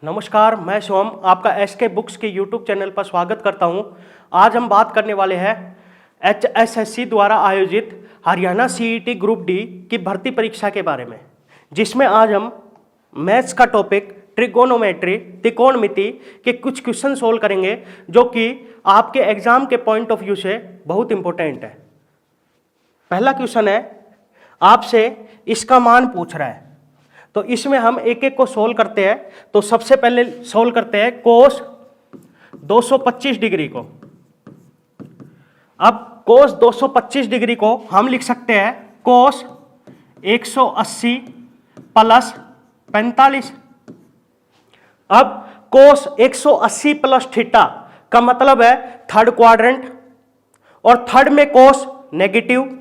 नमस्कार, मैं सोम आपका एसके बुक्स के यूट्यूब चैनल पर स्वागत करता हूं। आज हम बात करने वाले हैं HSSC द्वारा आयोजित हरियाणा CET ग्रुप डी की भर्ती परीक्षा के बारे में, जिसमें आज हम मैथ्स का टॉपिक ट्रिगोनोमेट्री त्रिकोणमिति के कुछ क्वेश्चन सोल्व करेंगे, जो कि आपके एग्जाम के पॉइंट ऑफ व्यू से बहुत इंपॉर्टेंट है। पहला क्वेश्चन है, आपसे इसका मान पूछ रहा है, तो इसमें हम एक एक को सोल्व करते हैं। तो सबसे पहले सोल्व करते हैं कोस 225 डिग्री को। अब कोस 225 डिग्री को हम लिख सकते हैं कोस 180 प्लस 45। अब कोस 180 प्लस थीटा का मतलब है थर्ड क्वाड्रेंट, और थर्ड में कोस नेगेटिव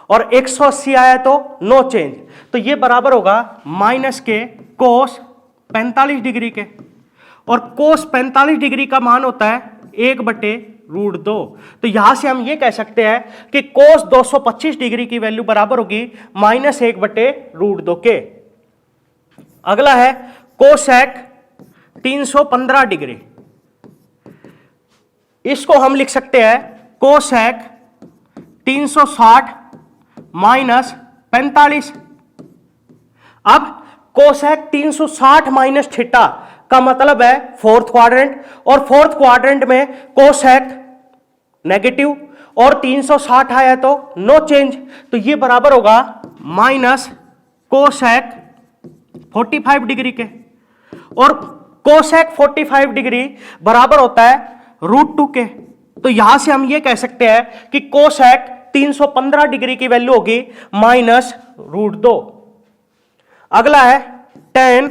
और 180 आया तो नो चेंज, तो ये बराबर होगा माइनस के कोस 45 डिग्री के। और कोस 45 डिग्री का मान होता है 1/√2। तो यहां से हम ये कह सकते हैं कि कोस 225 डिग्री की वैल्यू बराबर होगी -1/√2 के। अगला है कोसेक 315 डिग्री। इसको हम लिख सकते हैं कोसेक 360 माइनस 45। अब कोसेक 360 माइनस थीटा का मतलब है फोर्थ क्वाड्रेंट, और फोर्थ क्वाड्रेंट में कोसेक नेगेटिव और 360 आया तो नो चेंज, तो ये बराबर होगा माइनस कोसेक 45 डिग्री के। और कोसेक 45 डिग्री बराबर होता है √2 के। तो यहां से हम ये कह सकते हैं कि कोसेक 315 डिग्री की वैल्यू होगी -√2। अगला है tan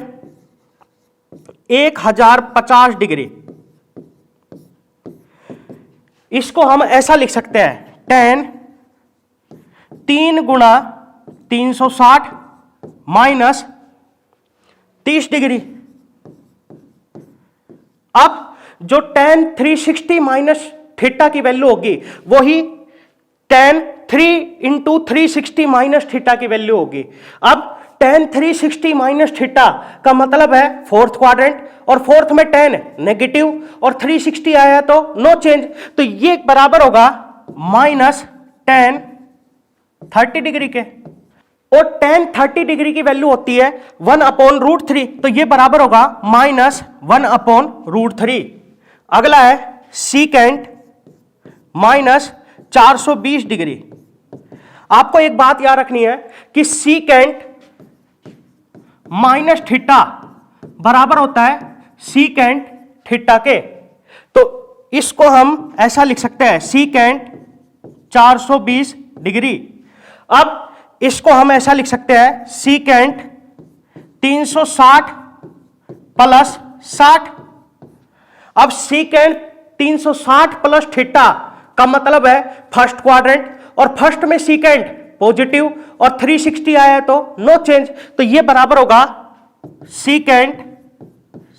1050 डिग्री। इसको हम ऐसा लिख सकते हैं tan 3 गुणा 360 माइनस 30 डिग्री। अब जो tan 360 माइनस थीटा की वैल्यू होगी वही tan 3 इंटू 360 माइनस थीटा की वैल्यू होगी। अब tan 360 माइनस थीटा का मतलब है फोर्थ क्वाड्रेंट, और फोर्थ में tan नेगेटिव और 360 आया तो नो चेंज, तो ये बराबर होगा -tan 30 डिग्री के। और tan 30 डिग्री की वैल्यू होती है 1/√3, तो ये बराबर होगा -1/√3। अगला है सीकेंट -420 डिग्री। आपको एक बात याद रखनी है कि सीकेंट माइनस थीटा बराबर होता है सीकेंट थीटा के। तो इसको हम ऐसा लिख सकते हैं सीकेंट 420 डिग्री। अब इसको हम ऐसा लिख सकते हैं सीकेंट 360 प्लस 60। अब सीकेंट 360 प्लस थीटा का मतलब है फर्स्ट क्वाड्रेंट, और फर्स्ट में सीकेंट पॉजिटिव और 360 आया तो नो चेंज, तो ये बराबर होगा सीकेंट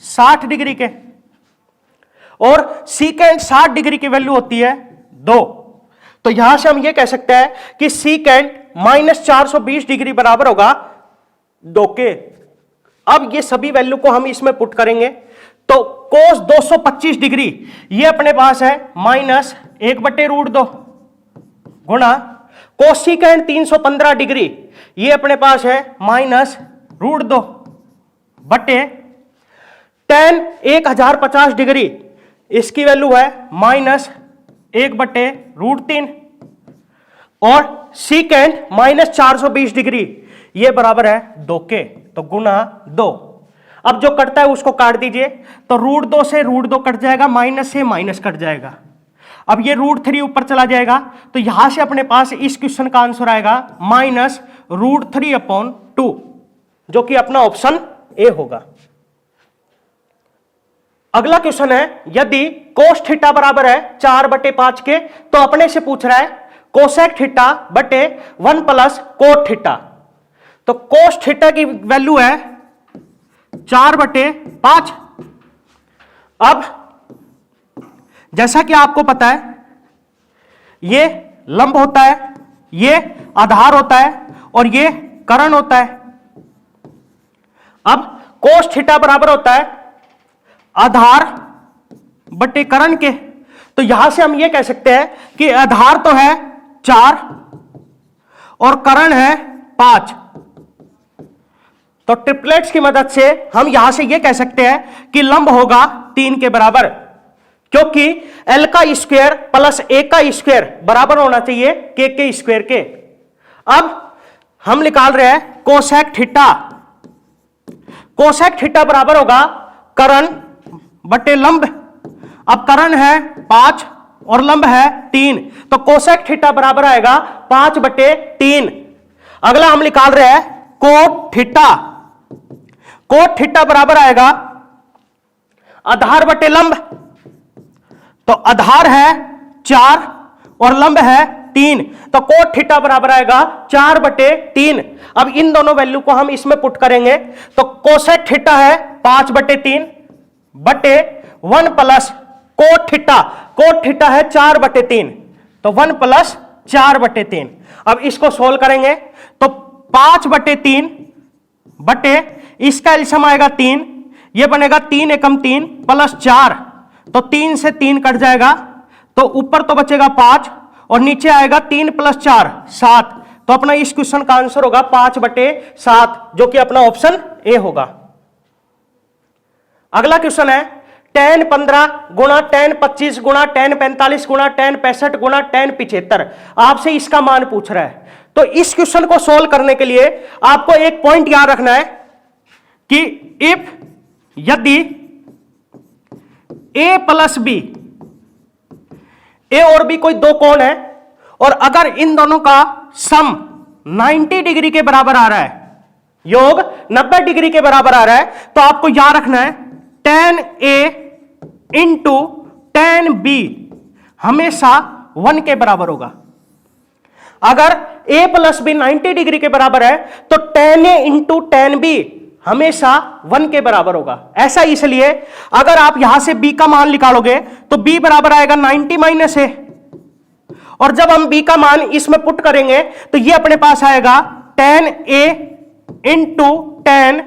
60 डिग्री के। और सीकेंट 60 डिग्री की वैल्यू होती है 2। तो यहां से हम ये कह सकते हैं कि सीकेंट -420 डिग्री बराबर होगा 2 के। अब ये सभी वैल्यू को हम इसमें पुट करेंगे, तो कोस 225 डिग्री ये अपने पास है -1/√2 गुणा कोसिकेंट 315 डिग्री ये अपने पास है -√2 बटे tan 1050 डिग्री इसकी वैल्यू है -1/√3, और सीकेंट -420 डिग्री ये बराबर है 2 के, तो गुणा 2। अब जो कटता है उसको काट दीजिए, तो √2 से √2 कट जाएगा, माइनस से माइनस कट जाएगा। अब ये √3 ऊपर चला जाएगा, तो यहां से अपने पास इस क्वेश्चन का आंसर आएगा -√3/2, जो कि अपना ऑप्शन ए होगा। अगला क्वेश्चन है, यदि कोस थीटा बराबर है 4/5 के, तो अपने से पूछ रहा है कोसेक थीटा बटे 1 प्लस कोट थीटा। तो कोस थीटा की वैल्यू है 4/5। अब जैसा कि आपको पता है ये लंब होता है, ये आधार होता है, और ये कर्ण होता है। अब कोस थीटा बराबर होता है आधार बटे करण के। तो यहां से हम ये कह सकते हैं कि आधार तो है 4 और करण है 5। तो ट्रिपलेट्स की मदद से हम यहां से ये कह सकते हैं कि लंब होगा 3 के बराबर, क्योंकि L का स्क्वायर प्लस A का स्क्वायर बराबर होना चाहिए K के स्क्वायर के। अब हम निकाल रहे हैं कोसेक थीटा। कोसेक थीटा बराबर होगा करण बटे लंब। अब करण है 5 और लंब है 3, तो कोसेक थीटा बराबर आएगा 5 बटे 3। अगला हम निकाल रहे हैं कोट थीटा। कोट थीटा बराबर आएगा आधार बटे लंब। तो आधार है 4 और लंब है 3, तो कोट थीटा बराबर आएगा 4 बटे 3। अब इन दोनों वैल्यू को हम इसमें पुट करेंगे, तो कोसेक थीटा है 5 बटे 3 बटे 1 plus cot theta. Cot theta है 4 बटे 3, तो 1 प्लस 4 बटे 3। अब इसको सोल्व करेंगे तो 5 बटे 3 बटे इसका एलसीएम आएगा 3, ये बनेगा 3 एकम 3 प्लस 4, तो 3 से 3 कट जाएगा, तो ऊपर तो बचेगा 5 और नीचे आएगा 3 प्लस 4 7। तो अपना इस क्वेश्चन का आंसर होगा 5 बटे 7, जो कि अपना ऑप्शन ए होगा। अगला क्वेश्चन है tan 15 गुणा tan 25 गुणा tan 45 गुणा tan 65 गुणा tan 75। आपसे इसका मान पूछ रहा है। तो इस क्वेश्चन को सोल्व करने के लिए आपको एक पॉइंट याद रखना है कि इफ यदि a प्लस बी, ए और बी कोई दो कोण है और अगर इन दोनों का सम 90 डिग्री के बराबर आ रहा है, योग 90 डिग्री के बराबर आ रहा है, तो आपको याद रखना है tan A into tan B हमेशा 1 के बराबर होगा। अगर a प्लस बी 90 डिग्री के बराबर है तो tan A into tan B हमेशा 1 के बराबर होगा। ऐसा इसलिए अगर आप यहां से b का मान निकालोगे तो b बराबर आएगा 90 माइनस a, और जब हम b का मान इसमें पुट करेंगे तो ये अपने पास आएगा tan a into tan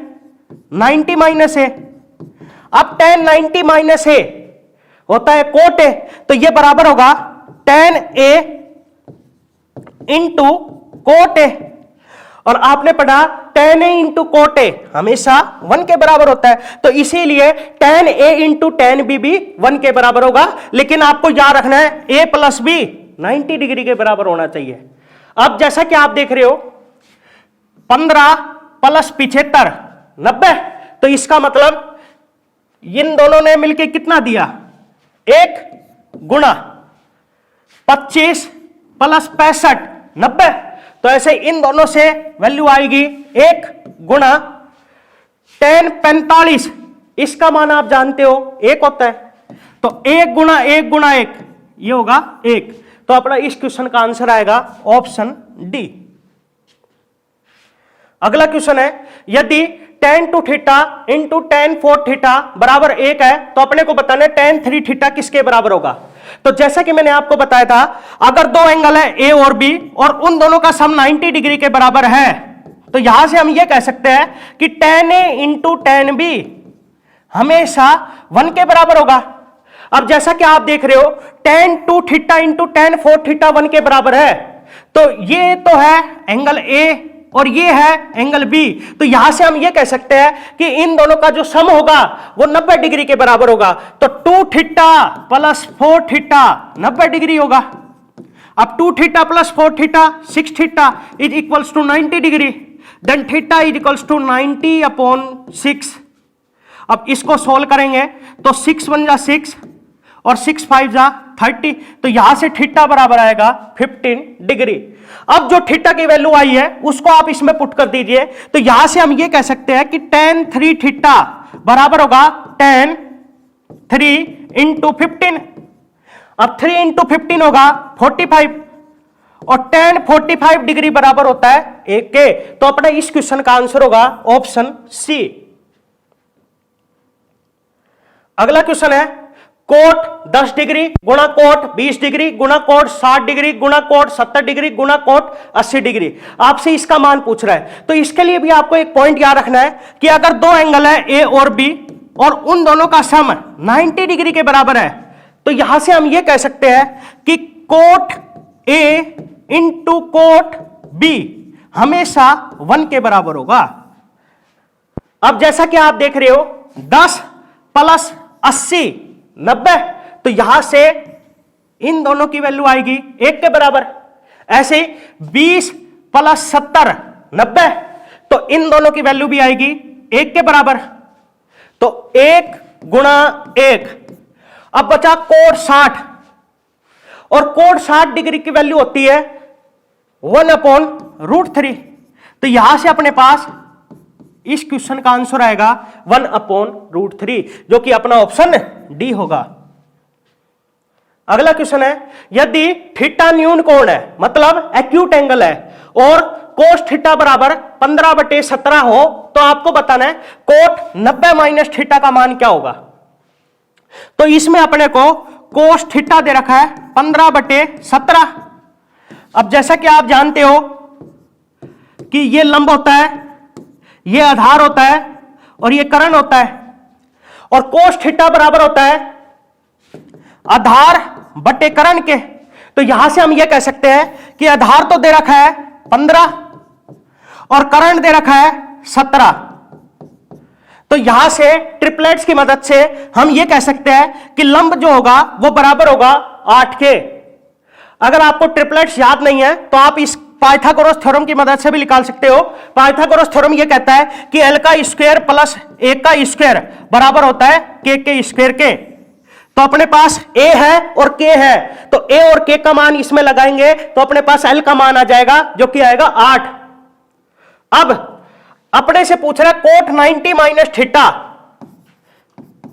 90 minus a। अब tan 90 माइनस a होता है कोट a, तो ये बराबर होगा tan a into coat a। और आपने पढ़ा tan a into coat a हमेशा 1 के बराबर होता है, तो इसीलिए tan a into tan b भी 1 के बराबर होगा। लेकिन आपको याद रखना है a प्लस बी 90 डिग्री के बराबर होना चाहिए। अब जैसा कि आप देख रहे हो 15 प्लस 75 90, तो इसका मतलब इन दोनों ने मिलकर कितना दिया, 1 गुणा 25 प्लस 65 90। तो ऐसे इन दोनों से वैल्यू आएगी 1 गुणा tan 45, इसका मान आप जानते हो 1 होता है, तो 1 गुणा 1 गुणा 1 ये होगा 1। तो अपना इस क्वेश्चन का आंसर आएगा ऑप्शन डी। अगला क्वेश्चन है यदि tan 2 theta into tan 4 theta बराबर 1 है तो अपने को बताना है tan 3 थीटा किसके बराबर होगा। तो जैसा कि मैंने आपको बताया था, अगर दो एंगल है a और b और उन दोनों का सम 90 डिग्री के बराबर है, तो यहां से हम ये कह सकते हैं कि tan a into tan b हमेशा 1 के बराबर होगा। अब जैसा कि आप देख रहे हो tan 2 theta into tan 4 theta 1 के बराबर है, तो ये तो है एंगल a और ये है एंगल बी, तो यहां से हम ये कह सकते हैं कि इन दोनों का जो सम होगा वो 90 डिग्री के बराबर होगा। तो 2 थीटा प्लस 4 थीटा 90 डिग्री होगा। अब 2 theta plus 4 theta 6 theta is equals to 90 degree, then theta is equals to 90/6। अब इसको सोल्व करेंगे तो 6 1 जा 6 और 6 5 जा 30, तो यहां से थीटा बराबर आएगा 15 डिग्री। अब जो थीटा की वैल्यू आई है उसको आप इसमें पुट कर दीजिए, तो यहां से हम ये कह सकते हैं कि tan 3 थीटा बराबर होगा tan 3 इंटू 15। अब 3 इंटू 15 होगा 45 और tan 45 डिग्री बराबर होता है 1 के। तो अपना इस क्वेश्चन का आंसर होगा ऑप्शन सी। अगला क्वेश्चन है कोट 10 डिग्री गुणा कोट 20 डिग्री गुणा कोट 60 डिग्री गुणा कोट 70 डिग्री गुणा कोट 80 डिग्री। आपसे इसका मान पूछ रहा है, तो इसके लिए भी आपको एक पॉइंट याद रखना है कि अगर दो एंगल है ए और बी और उन दोनों का सम 90 डिग्री के बराबर है, तो यहां से हम ये कह सकते हैं कि cot A into cot B हमेशा 1 के बराबर होगा। अब जैसा कि आप देख रहे हो 10 प्लस 80 90, तो यहां से इन दोनों की वैल्यू आएगी 1 के बराबर। ऐसे 20 प्लस 70 90, तो इन दोनों की वैल्यू भी आएगी 1 के बराबर। तो 1 गुणा 1। अब बचा कोट 60, और कोट 60 डिग्री की वैल्यू होती है 1/√3। तो यहां से अपने पास इस क्वेश्चन का आंसर आएगा 1/√3, जो कि अपना ऑप्शन डी होगा। अगला क्वेश्चन है, यदि थीटा न्यून कोण है, मतलब एक्यूट एंगल है, और कोस थीटा बराबर 15/17 हो, तो आपको बताना है कोट 90 माइनस थीटा का मान क्या होगा। तो इसमें अपने को कोस थीटा दे रखा है 15/17। अब जैसा कि आप जानते हो कि ये लंब होता है, ये आधार होता है, और ये कर्ण होता है, और कोस थीटा बराबर होता है आधार बटे कर्ण के। तो यहां से हम ये कह सकते हैं कि आधार तो दे रखा है 15 और कर्ण दे रखा है 17। तो यहां से ट्रिपलेट्स की मदद से हम ये कह सकते हैं कि लंब जो होगा वो बराबर होगा 8 के। अगर आपको ट्रिपलेट्स याद नहीं है तो आप इस पाइथागोरस थ्योरम की मदद से भी निकाल सकते हो। पाइथागोरस थ्योरम ये कहता है कि l का स्क्वायर प्लस a का स्क्वायर बराबर होता है k के स्क्वायर के। तो अपने पास a है और k है, तो a और k का मान इसमें लगाएंगे तो अपने पास l का मान आ जाएगा, जो कि आएगा 8। अब अपने से पूछ रहा है कोट 90 माइनस थीटा।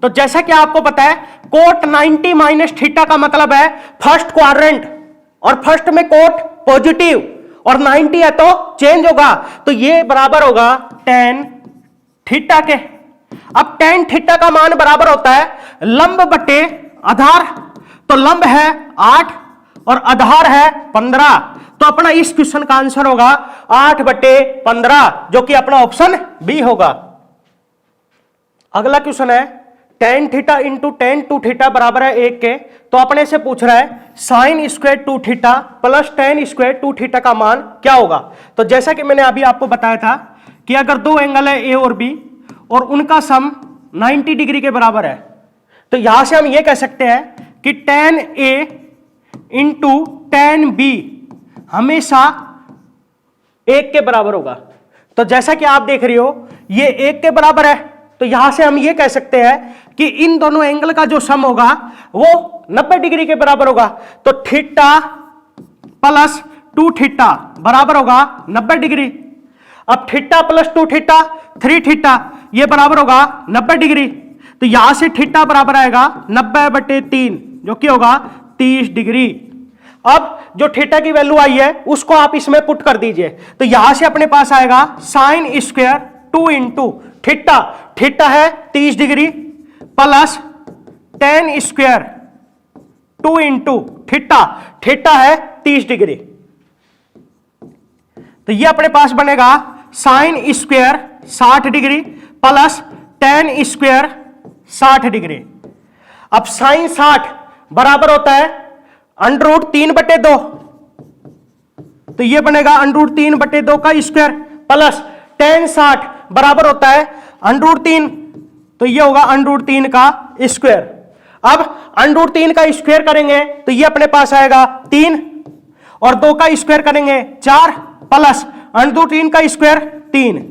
तो जैसा कि आपको पता है कोट 90 माइनस थीटा का मतलब है फर्स्ट क्वाड्रेंट, और फर्स्ट में कोट पॉजिटिव और 90 है तो चेंज होगा, तो ये बराबर होगा tan थीटा के। अब tan थीटा का मान बराबर होता है लंब बटे आधार, तो लंब है 8 और आधार है 15, तो अपना इस क्वेश्चन का आंसर होगा 8/15, जो कि अपना ऑप्शन बी होगा। अगला क्वेश्चन है tan theta into tan 2 theta बराबर है 1 के। तो अपने से पूछ रहा है sine square 2 theta plus tan square 2 theta का मान क्या होगा। तो जैसा कि मैंने अभी आपको बताया था कि अगर दो एंगल है ए और बी और उनका सम 90 डिग्री के बराबर है, तो यहां से हम ये कह सकते हैं कि tan A into tan B हमेशा 1 के बराबर होगा। तो जैसा कि आप देख रहे हो ये 1 के बराबर है, तो यहां से हम ये कह सकते हैं कि इन दोनों एंगल का जो सम होगा वो 90 डिग्री के बराबर होगा। तो थीटा प्लस 2 थीटा बराबर होगा 90 डिग्री। अब थीटा प्लस 2 थीटा 3 थीटा ये बराबर होगा 90 डिग्री। तो यहां से थीटा बराबर आएगा 90/3, जो कि होगा 30 डिग्री। अब जो थीटा की वैल्यू आई है उसको आप इसमें पुट कर दीजिए, तो यहां से अपने पास आएगा sine square 2 into theta, theta है 30 degree, plus tan square 2 into theta, theta है 30 डिग्री। तो ये अपने पास बनेगा sine square 60 degree plus tan square 60 degree. अब साइन 60 बराबर होता है √3/2, तो ये बनेगा √3/2 का स्क्वायर, प्लस tan 60 बराबर होता है √3, तो ये होगा √3 का स्क्वायर। अब √3 का स्क्वायर करेंगे तो ये अपने पास आएगा 3, और 2 का स्क्वायर करेंगे 4, प्लस √3 का स्क्वायर 3,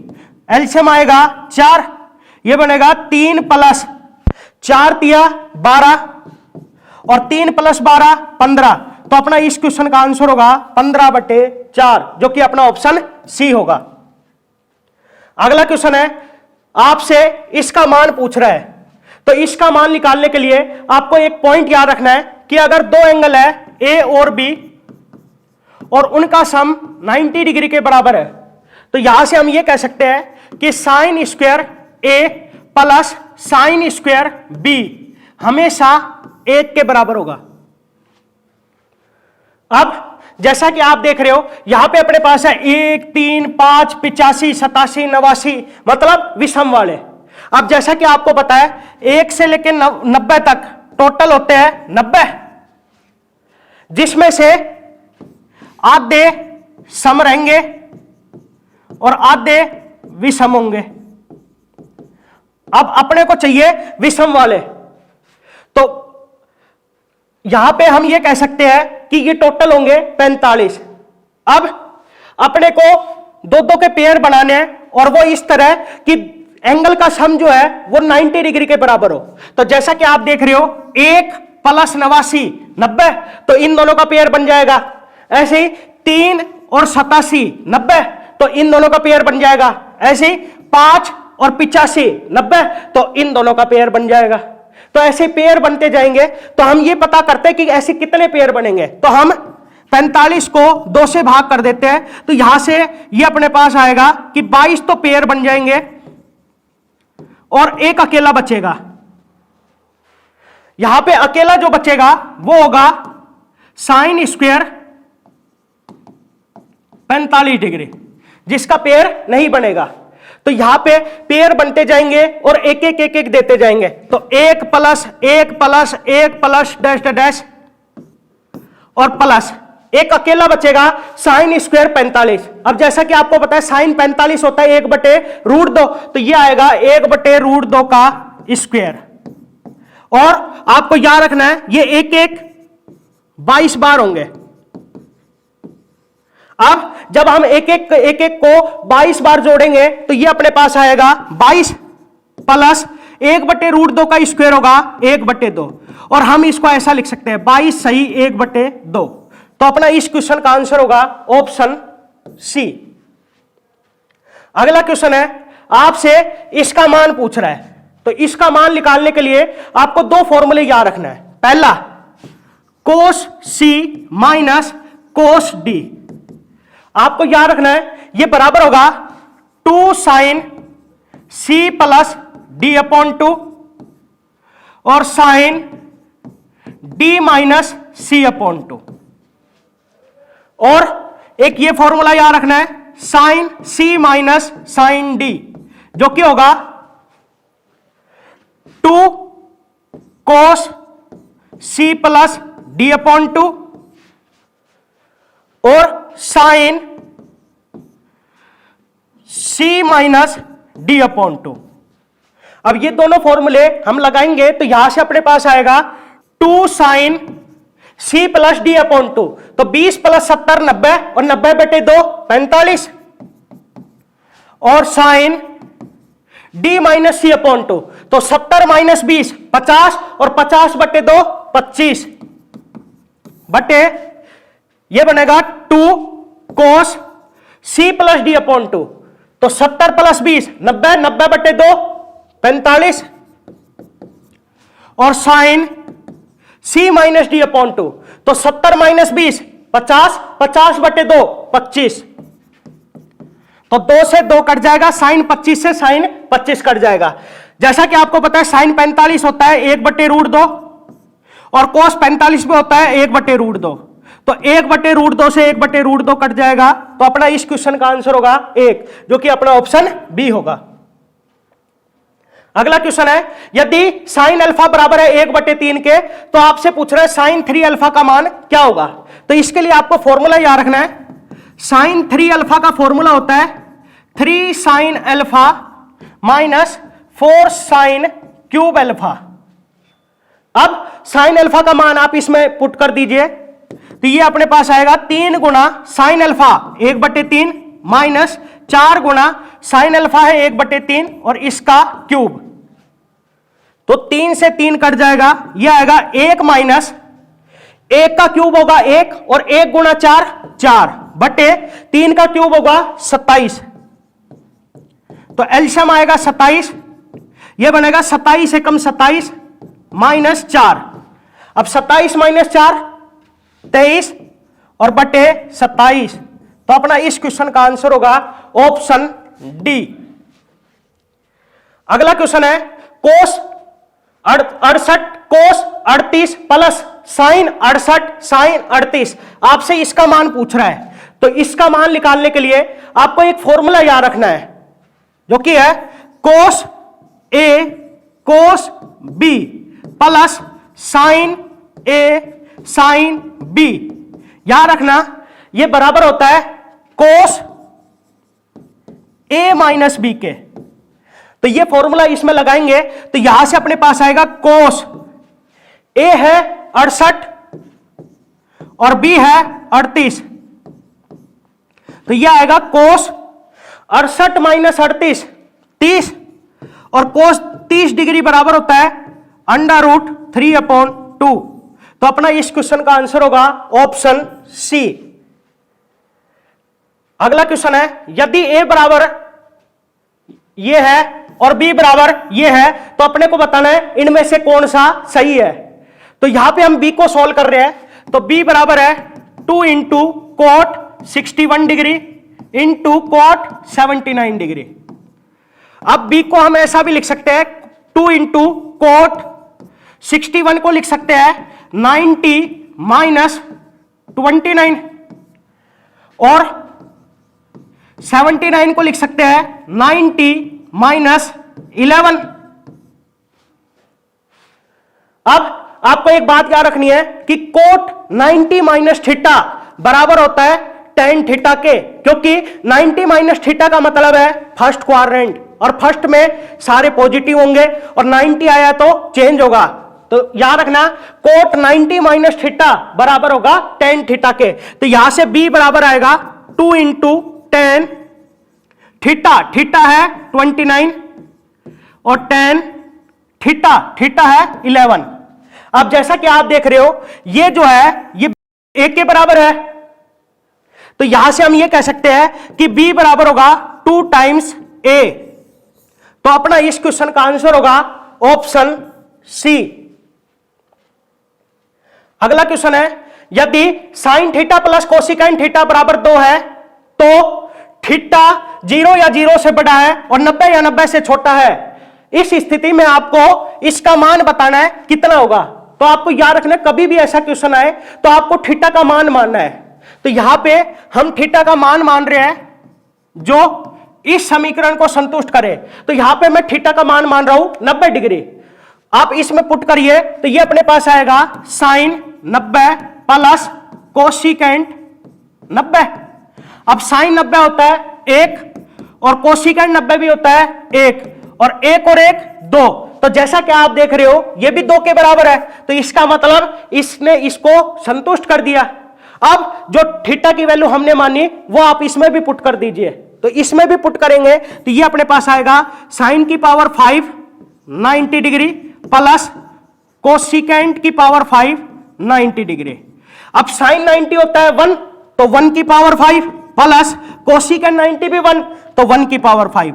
एलसीएम आएगा 4, ये बनेगा 3 प्लस 4 तिया 12 और 3 प्लस 12 15। तो अपना इस क्वेश्चन का आंसर होगा 15/4, जो कि अपना ऑप्शन सी होगा। अगला क्वेश्चन है आपसे इसका मान पूछ रहा है, तो इसका मान निकालने के लिए आपको एक पॉइंट याद रखना है कि अगर दो एंगल है ए और बी और उनका सम 90 डिग्री के बराबर है, तो यहां से हम ये कह सकते हैं कि साइन स्क्वायर ए प्लस साइन स्क्वायर बी हमेशा 1 के बराबर होगा। अब जैसा कि आप देख रहे हो यहां पे अपने पास है 1 3 5 85 87 89, मतलब विषम वाले। अब जैसा कि आपको पता है 1 से लेकर 90 तक टोटल होते हैं 90, जिसमें से आधे सम रहेंगे और आधे विषम होंगे। अब अपने को चाहिए विषम वाले, तो यहां पे हम ये कह सकते हैं कि ये टोटल होंगे 45। अब अपने को दो के पेयर बनाने हैं और वो इस तरह कि एंगल का सम जो है वो 90 डिग्री के बराबर हो। तो जैसा कि आप देख रहे हो 1 + 89 90, तो इन दोनों का पेयर बन जाएगा। ऐसे ही 3 और 87 90, तो इन दोनों का पेयर बन जाएगा। ऐसे ही 5 और 85 90, तो इन दोनों का पेयर बन जाएगा। तो ऐसे पेयर बनते जाएंगे। तो हम ये पता करते हैं कि ऐसे कितने पेयर बनेंगे। तो हम 45 को 2 से भाग कर देते हैं, तो यहां से ये अपने पास आएगा कि 22 तो पेयर बन जाएंगे और एक अकेला बचेगा। यहां पे अकेला जो बचेगा वो होगा sin स्क्वायर 45 डिग्री, जिसका पेयर नहीं बनेगा। तो यहां पे पेयर बनते जाएंगे और एक एक देते जाएंगे। तो 1 + 1 + 1 + डैश डैश और प्लस एक अकेला बचेगा sin स्क्वायर 45। अब जैसा कि आपको पता है sin 45 होता है 1/√2, तो ये आएगा 1/√2 का स्क्वायर। और आपको याद रखना है ये एक 22 बार होंगे। अब जब हम एक एक को 22 बार जोड़ेंगे तो ये अपने पास आएगा 22 + 1/√2 का स्क्वायर होगा 1/2, और हम इसको ऐसा लिख सकते हैं 22 सही 1/2। तो अपना इस क्वेश्चन का आंसर होगा ऑप्शन सी। अगला क्वेश्चन है, आपसे इसका मान पूछ रहा है। तो इसका मान निकालने के लिए आपको 2 फॉर्मूले याद रखना है। पहला cos C - cos D, आपको याद रखना है ये बराबर होगा 2 sin C + D/2 और sin D - C/2। और एक ये फॉर्मूला याद रखना है sin C - sin D, जो कि होगा 2 cos C + D/2 और sin C - D/2। अब ये दोनों फॉर्मूले हम लगाएंगे तो यहां से अपने पास आएगा 2 sin C + D/2, तो 20 + 70 90 और 90/2 45, और sin D - C/2, तो 70 - 20 50 और 50/2 25 बटे ये बनेगा 2 cos C + D/2, तो 70 + 20 90 90/2 45, और sin C - D/2, तो 70 - 20 50 50/2 25, तो 2 से 2 कट जाएगा, sin 25 से sin 25 कट जाएगा। जैसा कि आपको पता है sin 45 होता है 1/√2 और cos 45 में होता है 1/√2, तो 1/√2 से 1/√2 कट जाएगा। तो अपना इस क्वेश्चन का आंसर होगा 1, जो कि अपना ऑप्शन बी होगा। अगला क्वेश्चन है, यदि sin अल्फा बराबर है 1/3 के, तो आपसे पूछ रहा है sin 3 अल्फा का मान क्या होगा। तो इसके लिए आपको फॉर्मूला याद रखना है। sin 3 अल्फा का फॉर्मूला होता है 3 sin alpha - 4 sin cube alpha. अब sin अल्फा का मान आप इसमें पुट कर दीजिए, तो ये अपने पास आएगा 3 गुना sin अल्फा 1/3 माइनस 4 गुना sin अल्फा है 1/3 और इसका क्यूब, तो 3 से 3 कट जाएगा, यह आएगा 1 माइनस 1 का क्यूब होगा 1 और 1 गुना 4 4 बटे 3 का क्यूब होगा 27, तो एलसीएम आएगा 27, यह बनेगा 27 एकम 27 माइनस 4। अब 27 माइनस 4 23 और बटे 27, तो अपना इस क्वेश्चन का आंसर होगा ऑप्शन डी। अगला क्वेश्चन है कोस 68 कोस 38 प्लस साइन 68 साइन 38, आपसे इसका मान पूछ रहा है। तो इसका मान निकालने के लिए आपको एक फॉर्मूला याद रखना है, जो कि है कोस ए कोस बी प्लस साइन ए साइन बी। याद रखना ये बराबर होता है कोस ए माइनस बी के। तो ये फॉर्मूला इसमें लगाएंगे तो यहां से अपने पास आएगा कोस ए है 68 और बी है 38। तो यह आएगा कोस 68 माइनस 38 30 और कोस 30 डिग्री बराबर होता है √3/2। तो अपना इस क्वेश्चन का आंसर होगा ऑप्शन सी। अगला क्वेश्चन है यदि ए बराबर ये है और बी बराबर ये है तो अपने को बताना है इनमें से कौन सा सही है। तो यहां पे हम बी को सॉल्व कर रहे हैं तो बी बराबर है 2 into coat 61 degree into coat 79 degree. अब बी को हम ऐसा भी लिख सकते हैं 2 इंटू कोट 61 को लिख सकते हैं 90 माइनस 29 और 79 को लिख सकते हैं 90 माइनस 11। अब आपको एक बात याद रखनी है कि कोट 90 माइनस थीटा बराबर होता है tan थीटा के, क्योंकि 90 माइनस थीटा का मतलब है फर्स्ट क्वाड्रेंट और फर्स्ट में सारे पॉजिटिव होंगे और 90 आया तो चेंज होगा। तो याद रखना कोट 90 माइनस थीटा बराबर होगा tan थीटा के। तो यहां से b बराबर आएगा 2 इंटू tan थीटा, थीटा है 29 और tan थीटा, थीटा है 11। अब जैसा कि आप देख रहे हो ये जो है ये a के बराबर है तो यहां से हम ये कह सकते हैं कि b बराबर होगा 2 टाइम्स a। तो अपना इस क्वेश्चन का आंसर होगा ऑप्शन सी। अगला क्वेश्चन है यदि साइन थीटा प्लस कोसिकाइन थीटा बराबर 2 है तो थीटा 0 या 0 से बड़ा है और 90 या 90 से छोटा है। इस स्थिति में आपको इसका मान बताना है कितना होगा। तो आपको याद रखना कभी भी ऐसा क्वेश्चन आए तो आपको थीटा का मान मानना है। तो यहां पे हम थीटा का मान मान रहे हैं जो इस समीकरण को संतुष्ट करे। तो यहां पे मैं थीटा का मान मान रहा हूं 90 डिग्री। आप इसमें पुट करिए तो ये अपने पास आएगा साइन 90 प्लस कोसिकेंट 90। अब साइन 90 होता है 1 और कोसिकेंट 90 भी होता है 1 और 1 और 1 2। तो जैसा कि आप देख रहे हो ये भी 2 के बराबर है तो इसका मतलब इसने इसको संतुष्ट कर दिया। अब जो थीटा की वैल्यू हमने मानी वो आप इसमें भी पुट कर दीजिए। तो इसमें भी पुट करेंगे तो ये अपने पास आएगा साइन की पावर 5 90 डिग्री प्लस कोसिकेंट की पावर 5 90 डिग्री। अब साइन 90 होता है 1 तो 1 की पावर 5 प्लस कोसिकेंट 90 भी 1 तो 1 की पावर 5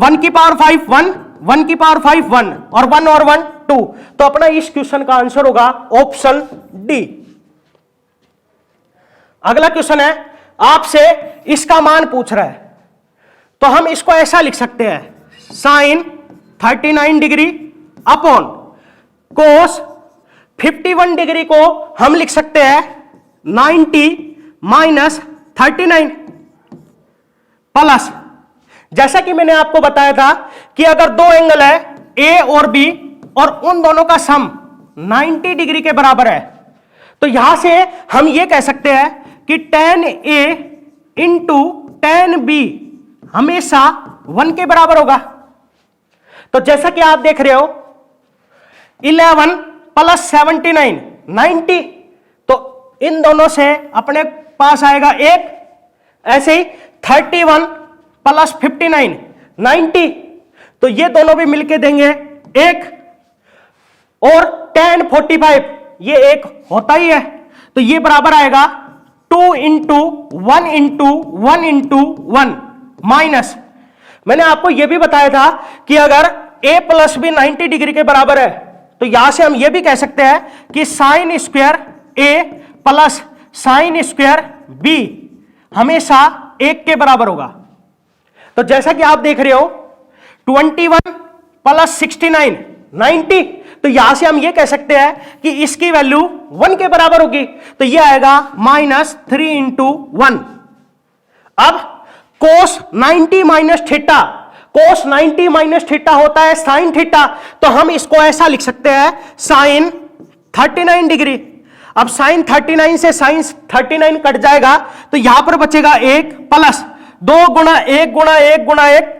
1 की पावर 5 1 1 की पावर 5 1 और 1 2। तो अपना इस क्वेश्चन का आंसर होगा ऑप्शन डी। अगला क्वेश्चन है आपसे इसका मान पूछ रहा है तो हम इसको ऐसा लिख सकते हैं sine 39 degree upon cos 51 degree को हम लिख सकते हैं 90 माइनस 39 प्लस जैसा कि मैंने आपको बताया था कि अगर दो एंगल है ए और बी और उन दोनों का सम 90 डिग्री के बराबर है तो यहां से हम ये कह सकते हैं कि tan A into tan B हमेशा 1 के बराबर होगा। तो जैसा कि आप देख रहे हो 11 प्लस 79 90 तो इन दोनों से अपने पास आएगा 1। ऐसे ही 31 प्लस 59 90 तो ये दोनों भी मिलके देंगे 1 और tan 45 ये 1 होता ही है तो ये बराबर आएगा 2 इंटू 1 इंटू 1 इंटू 1 माइनस मैंने आपको यह भी बताया था कि अगर a प्लस बी 90 डिग्री के बराबर है तो यहां से हम यह भी कह सकते हैं कि sine square a plus sine square b हमेशा 1 के बराबर होगा। तो जैसा कि आप देख रहे हो 21 प्लस 69 90 तो यहां से हम यह कह सकते हैं कि इसकी वैल्यू 1 के बराबर होगी तो यह आएगा -3 इंटू 1। अब कोस 90 minus theta cos 90 minus theta होता है साइन थीटा, तो हम इसको ऐसा लिख सकते हैं साइन 39 डिग्री। अब साइन 39 से साइन 39 कट जाएगा तो यहां पर बचेगा 1 प्लस 2 गुणा 1 गुणा 1 गुणा 1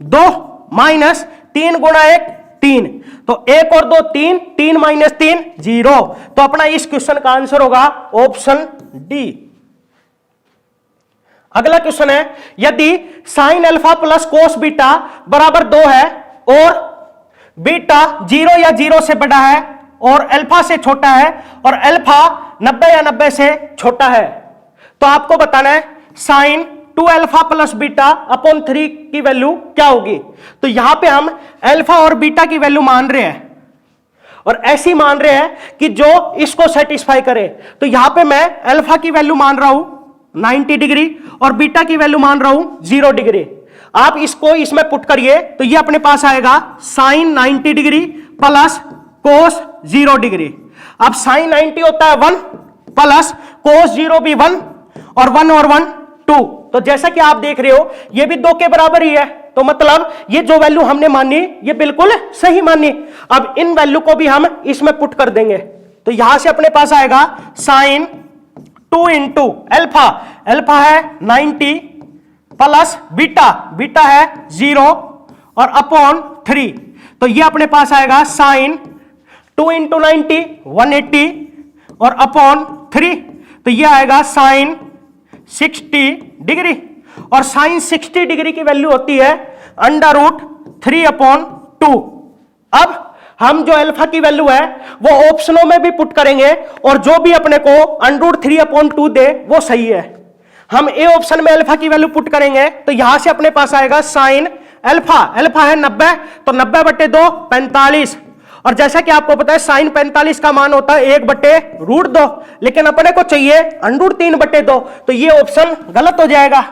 2 माइनस 3 गुणा 1 3, तो 1 और 2 3, 3 माइनस 3 0। तो अपना इस क्वेश्चन का आंसर होगा ऑप्शन डी। अगला क्वेश्चन है, यदि sine alpha plus cos beta बराबर 2 है और बीटा 0 या 0 से बड़ा है और अल्फा से छोटा है और अल्फा 90 या 90 से छोटा है, तो आपको बताना है sine 2 alpha plus beta upon 3 की वैल्यू क्या होगी। तो यहां पे हम अल्फा और बीटा की वैल्यू मान रहे हैं और ऐसी मान रहे हैं कि जो इसको सेटिस्फाई करे। तो यहां पे मैं अल्फा की वैल्यू मान रहा हूं 90 डिग्री और बीटा की वैल्यू मान रहा हूं 0 डिग्री। आप इसको इसमें पुट करिए तो ये अपने पास आएगा sine 90 degree plus cos 0 degree. अब साइन 90 होता है 1 प्लस कोस 0 भी 1 और 1 और 1 2। तो जैसा कि आप देख रहे हो ये भी 2 के बराबर ही है, तो मतलब ये जो वैल्यू हमने मानी ये बिल्कुल सही मानी। अब इन वैल्यू को भी हम इसमें पुट कर देंगे तो यहां से अपने पास आएगा साइन 2 इंटू अल्फा, अल्फा है 90 प्लस बीटा, बीटा है 0 और अपॉन 3, तो ये अपने पास आएगा साइन 2 इंटू 90 180 और अपॉन 3, तो ये आएगा साइन 60 डिग्री। और साइन 60 डिग्री की वैल्यू होती है अंडर रूट 3 अपॉन 2। अब हम जो अल्फा की वैल्यू है वो ऑप्शनों में भी पुट करेंगे और जो भी अपने को अंडर रूट 3 अपॉन 2 दे वो सही है। हम ए ऑप्शन में अल्फा की वैल्यू पुट करेंगे तो यहां से अपने पास आएगा साइन अल्फा, अल्फा है 90 तो 90 बटे 2 45, और जैसा कि आपको पता है साइन 45 का मान होता है 1 बटे रूट 2, लेकिन अपने को चाहिए अंडर रूट 3 बटे 2, तो ये ऑप्शन गलत हो जाएगा।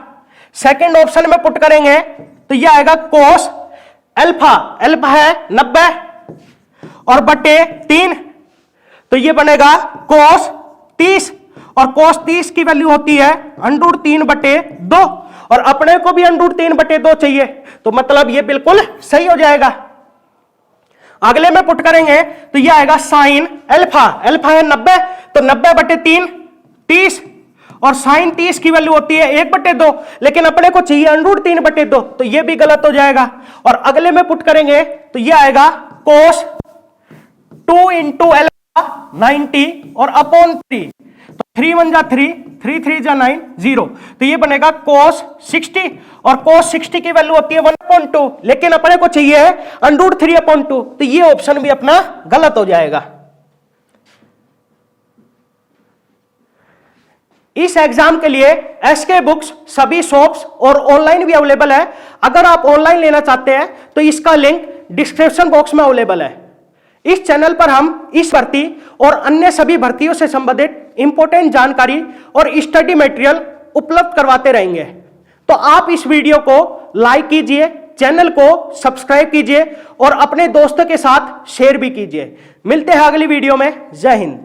सेकंड ऑप्शन में पुट करेंगे तो ये आएगा कोस अल्फा, अल्फा है 90 और बटे 3, तो ये बनेगा कोस 30 और कोस 30 की वैल्यू होती है अंडर रूट 3 बटे 2 और अपने को भी अंडर रूट 3 बटे 2 चाहिए, तो मतलब ये बिल्कुल सही हो जाएगा। अगले में पुट करेंगे तो ये आएगा साइन अल्फा, अल्फा है 90 तो 90 बटे 3 30 और साइन 30 की वैल्यू होती है 1 बटे 2, लेकिन अपने को चाहिए अंडर रूट 3 बटे 2, तो ये भी गलत हो जाएगा। और अगले में पुट करेंगे तो ये आएगा कोस 2 इंटू अल्फा 90 और अपॉन 3, तो 3 1 जा 3, 3 3 जा 9 0, तो ये बनेगा कोस 60 और कोस 60 की वैल्यू होती है 1/2, लेकिन अपने को चाहिए अंडर रूट 3/2, तो ये ऑप्शन भी अपना गलत हो जाएगा। इस एग्जाम के लिए एसके बुक्स सभी शॉप्स और ऑनलाइन भी अवेलेबल है। अगर आप ऑनलाइन लेना चाहते हैं तो इसका लिंक डिस्क्रिप्शन बॉक्स में अवेलेबल है। इस चैनल पर हम इस भर्ती और अन्य सभी भर्तियों से संबंधित इंपॉर्टेंट जानकारी और स्टडी मटेरियल उपलब्ध करवाते रहेंगे। तो आप इस वीडियो को लाइक कीजिए, चैनल को सब्सक्राइब कीजिए और अपने दोस्तों के साथ शेयर भी कीजिए। मिलते हैं अगली वीडियो में। जय हिंद।